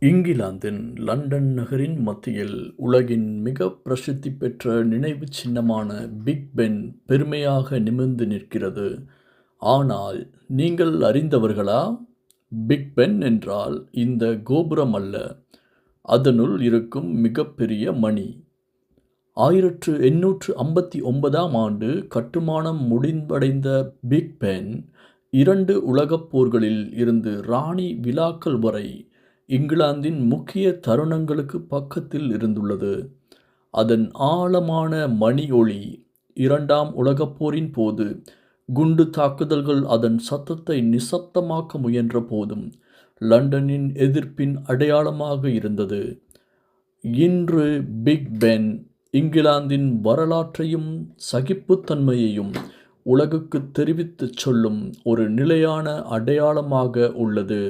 இங்கிலாந்தின் லண்டன் நகரின் மத்தியில் உலகின் மிக பிரசித்தி பெற்ற நினைவுச் சின்னமான பிக் பென் பெருமையாக நிமிர்ந்து நிற்கிறது. ஆனால் நீங்கள் அறிந்தவர்களா? பிக் பென் என்றால் இந்த கோபுரம் அல்ல, அதனுள் இருக்கும் மிகப்பெரிய மணி. 1859ஆம் ஆண்டு கட்டுமானம் முடிவடைந்த பிக் பென் 2 உலகப் போர்களில் இருந்து ராணி விழாக்கள் வரை இங்கிலாந்தின் முக்கிய தருணங்களுக்கு பக்கத்தில் இருந்துள்ளது. அதன் ஆழமான மணி ஒலி 2ஆம் உலகப் போரின் போது குண்டு தாக்குதல்கள் அதன் சத்தத்தை நிசப்தமாக்க முயன்ற போதும் லண்டனின் எதிர்ப்பின் அடையாளமாக இருந்தது. இன்று பிக் பென் இங்கிலாந்தின் வரலாற்றையும் சகிப்புத்தன்மையையும் உலகுக்கு தெரிவித்துச் சொல்லும் ஒரு நிலையான அடையாளமாக உள்ளது.